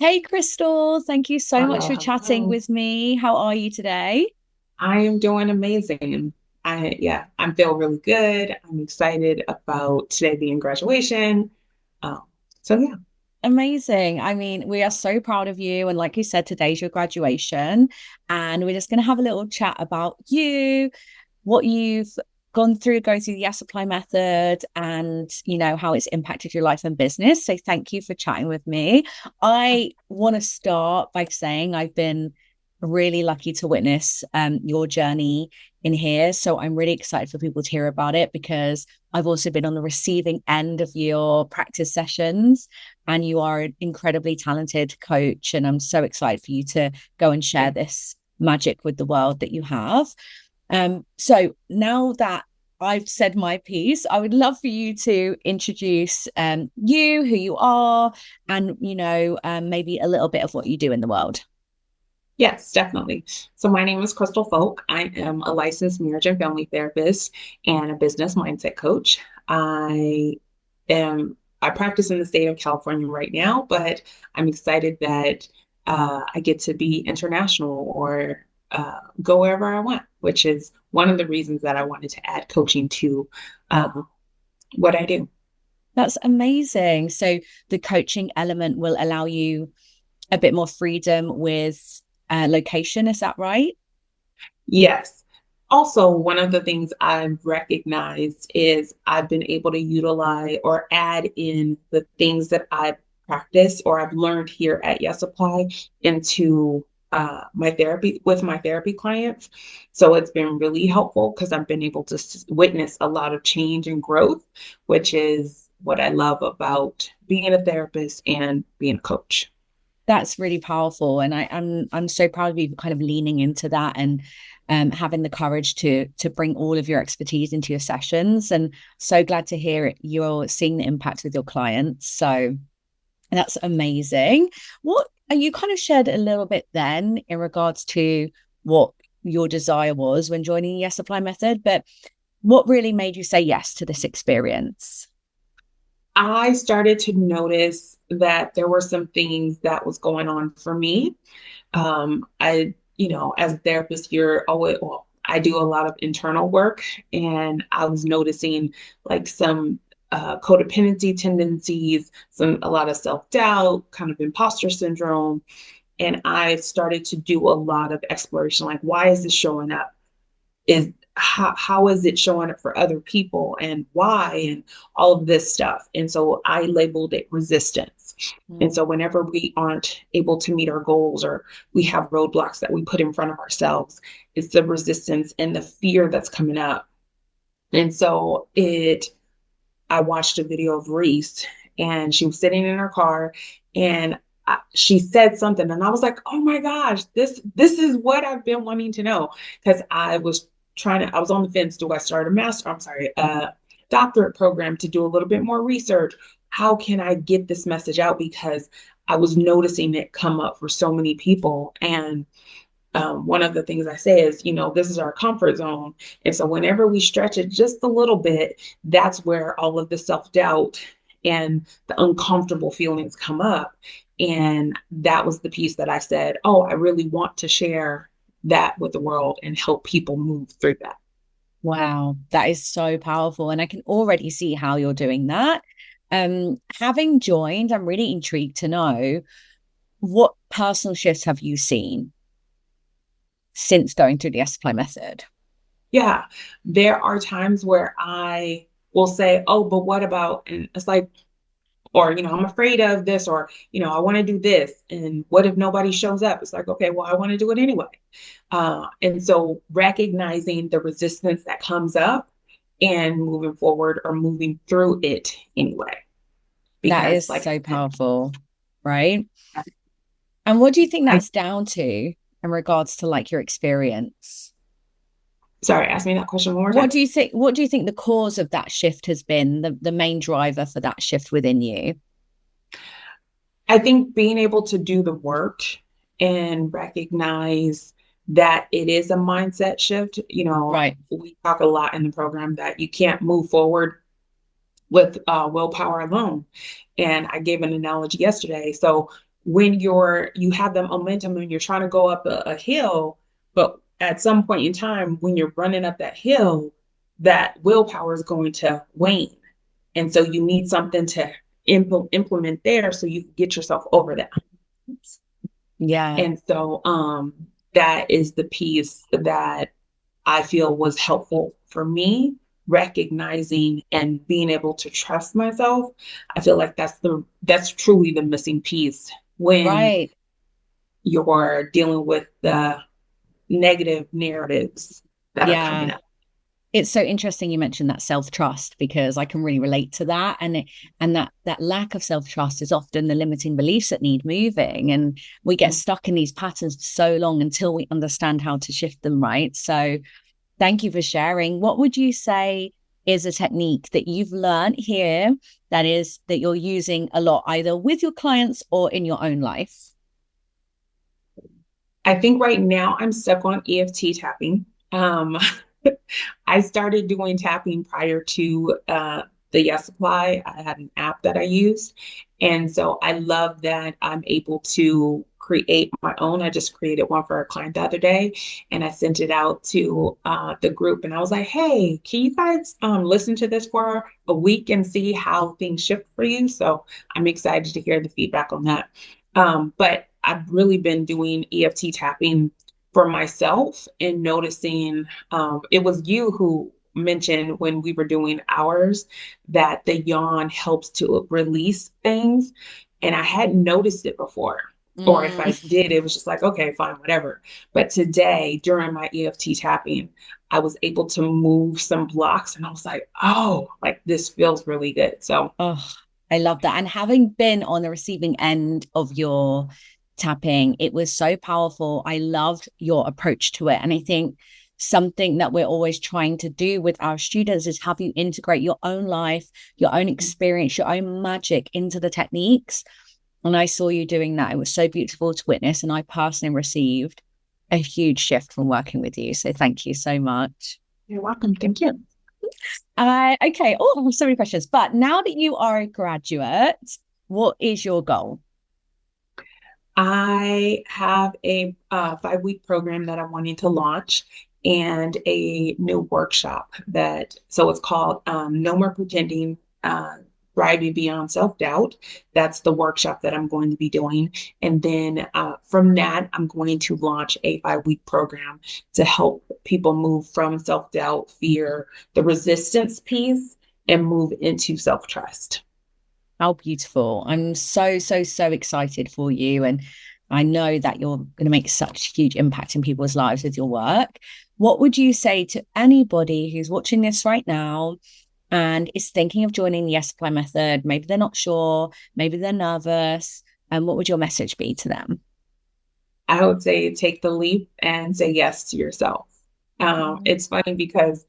Hey, Crystal, thank you so much Hello, for chatting hello. with me. How are you today? I am doing amazing. I feel really good. I'm excited about today being graduation. Um, so yeah, Amazing. I mean, we are so proud of you. And like you said, today's your graduation. And we're just going to have a little chat about you, what you've going through the Yes Apply method, and how it's impacted your life and business. So thank you for chatting with me. I want to start by saying I've been really lucky to witness your journey in here. So I'm really excited for people to hear about it because I've also been on the receiving end of your practice sessions, and you are an incredibly talented coach. And I'm so excited for you to go and share thank this magic with the world that you have. So now that I've said my piece, I would love for you to introduce you, who you are, and maybe a little bit of what you do in the world. yes, definitely. So my name is Crystal Folk. I am a licensed marriage and family therapist and a business mindset coach. I practice in the state of California right now, but I'm excited that I get to be international or go wherever I want, which is one of the reasons that I wanted to add coaching to uh, what I do. That's amazing. So the coaching element will allow you a bit more freedom with location. Is that right? Yes. Also, one of the things I've recognized is I've been able to utilize or add in the things that I've practiced or I've learned here at Yes Apply into my therapy with my therapy clients. So it's been really helpful because I've been able to witness a lot of change and growth, which is what I love about being a therapist and being a coach. That's really powerful, and I'm so proud of you kind of leaning into that and having the courage to bring all of your expertise into your sessions. And so glad to hear it. You're seeing the impact with your clients. So that's amazing. What you kind of shared a little bit then in regards to what your desire was when joining the Yes Apply method, but what really made you say yes to this experience? I started to notice that there were some things that was going on for me. As a therapist, you're always, well, I do a lot of internal work, and I was noticing like some codependency tendencies, a lot of self doubt, kind of imposter syndrome. And I started to do a lot of exploration, like, why is this showing up? How is it showing up for other people and why and all of this stuff. And so I labeled it resistance. And Mm. so whenever we aren't able to meet our goals or we have roadblocks that we put in front of ourselves, it's the resistance and the fear that's coming up. And so it I watched a video of Reese, and she was sitting in her car, and she said something, and I was like, "Oh my gosh, this is what I've been wanting to know." Because I was on the fence. Do I start a doctorate program to do a little bit more research? How can I get this message out? Because I was noticing it come up for so many people, and one of the things I say is, this is our comfort zone. And so whenever we stretch it just a little bit, that's where all of the self doubt and the uncomfortable feelings come up. And that was the piece that I said, oh, I really want to share that with the world and help people move through that. Wow, that is so powerful. And I can already see how you're doing that. Having joined, I'm really intrigued to know what personal shifts have you seen since going through the supply method? Yeah, there are times where I will say, oh, but what about, and it's like, or I'm afraid of this, or I want to do this, and what if nobody shows up? It's like, okay, well, I want to do it anyway. And so recognizing the resistance that comes up and moving forward or moving through it anyway, That because is like so powerful, right? And what do you think I that's down to in regards to like your experience? sorry, ask me that question one more time. What do you think the cause of that shift has been, the main driver for that shift within you? I think being able to do the work and recognize that it is a mindset shift. Right. We talk a lot in the program that you can't move forward with willpower alone. And I gave an analogy yesterday. So when you have the momentum and you're trying to go up a hill, but at some point in time, when you're running up that hill, that willpower is going to wane. And so you need something to implement there so you can get yourself over that. Yeah. And so that is the piece that I feel was helpful for me, recognizing and being able to trust myself. I feel like that's truly the missing piece when Right. you're dealing with the negative narratives that are coming Yeah. up. It's so interesting you mentioned that self-trust because I can really relate to that. And that lack of self-trust is often the limiting beliefs that need moving. And we get stuck in these patterns for so long until we understand how to shift them, right? So thank you for sharing. What would you say is a technique that you've learned here that you're using a lot, either with your clients or in your own life? I think right now I'm stuck on EFT tapping. Um, I started doing tapping prior to the Yes Supply. I had an app that I used. And so I love that I'm able to create my own. I just created one for a client the other day and I sent it out to the group. And I was like, hey, can you guys listen to this for a week and see how things shift for you? So I'm excited to hear the feedback on that. But I've really been doing EFT tapping for myself and noticing it was you who mentioned when we were doing ours that the yawn helps to release things. And I hadn't noticed it before. Or if I Mm. did, it was just like, okay, fine, whatever. But today, during my EFT tapping, I was able to move some blocks and I was like, oh, like this feels really good. So, Oh, I love that. And having been on the receiving end of your tapping, it was so powerful. I loved your approach to it. And I think something that we're always trying to do with our students is have you integrate your own life, your own experience, your own magic into the techniques. And I saw you doing that. It was so beautiful to witness. And I personally received a huge shift from working with you. So thank you so much. you're welcome. Thank you. Okay. Oh, so many questions. But now that you are a graduate, what is your goal? I have a 5-week program that I'm wanting to launch and a new workshop so it's called No More Pretending, Thriving Beyond Self-Doubt. That's the workshop that I'm going to be doing. And then from that, I'm going to launch a 5-week program to help people move from self-doubt, fear, the resistance piece, and move into self-trust. How beautiful. I'm so, so, so excited for you. And I know that you're going to make such huge impact in people's lives with your work. What would you say to anybody who's watching this right now and is thinking of joining the Yes Apply method? Maybe they're not sure, maybe they're nervous. And what would your message be to them? I would say take the leap and say yes to yourself. It's funny because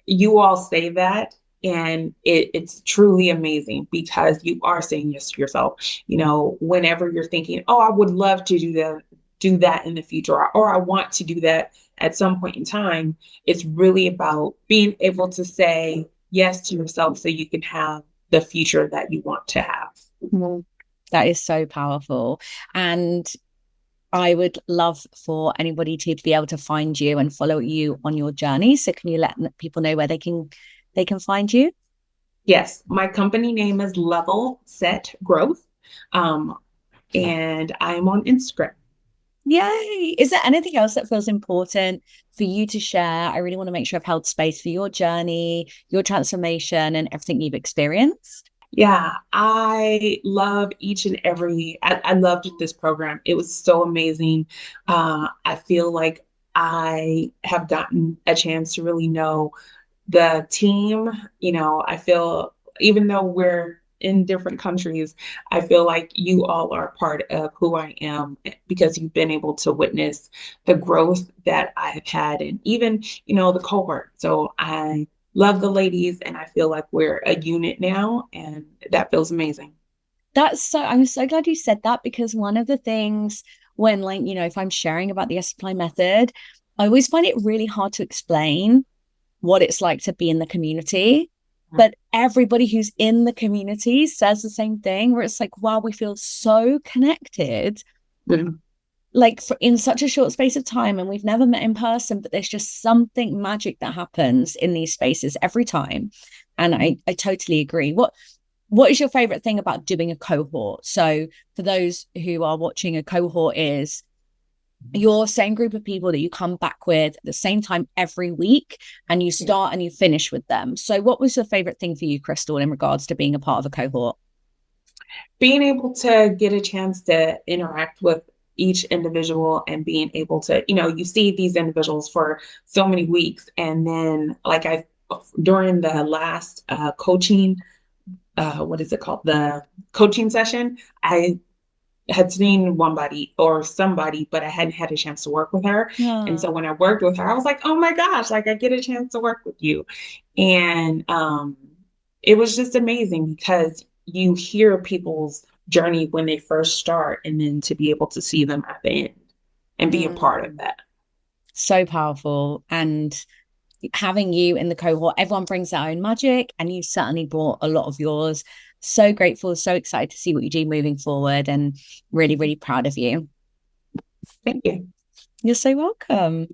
you all say that, and it's truly amazing because you are saying yes to yourself. You know, whenever you're thinking, oh, I would love to do that in the future, or I want to do that at some point in time, it's really about being able to say yes to yourself so you can have the future that you want to have. Mhm. That is so powerful. And I would love for anybody to be able to find you and follow you on your journey. So can you let people know where they can find you? Yes, my company name is Level Set Growth, um, and I'm on Instagram. Yay. Is there anything else that feels important for you to share? I really want to make sure I've held space for your journey, your transformation, and everything you've experienced. Yeah, I love each and every. I loved this program. It was so amazing. I feel like I have gotten a chance to really know the team. You know, I feel even though we're in different countries, I feel like you all are part of who I am because you've been able to witness the growth that I've had and even, the cohort. So I love the ladies and I feel like we're a unit now and that feels amazing. I'm so glad you said that because one of the things when, like, if I'm sharing about the supply method, I always find it really hard to explain what it's like to be in the community. But everybody who's in the community says the same thing, where it's like, wow, we feel so connected, Mhm. like in such a short space of time, and we've never met in person, but there's just something magic that happens in these spaces every time. And I totally agree. What is your favorite thing about doing a cohort? So for those who are watching, a cohort is your same group of people that you come back with at the same time every week, and you start and you finish with them. So what was your favorite thing for you, Crystal, in regards to being a part of a cohort? Being able to get a chance to interact with each individual and being able to, you see these individuals for so many weeks. And then, like, during the last coaching, what is it called? The coaching session, I had seen one body or somebody, but I hadn't had a chance to work with her. And Yeah. so when I worked with her, I was like, oh my gosh, like I get a chance to work with you. And it was just amazing because you hear people's journey when they first start and then to be able to see them at the end and be a part of Mm. that. So powerful. And having you in the cohort, everyone brings their own magic, and you certainly brought a lot of yours. So grateful, so excited to see what you do moving forward, and really, really proud of you. Thank you. You're so welcome.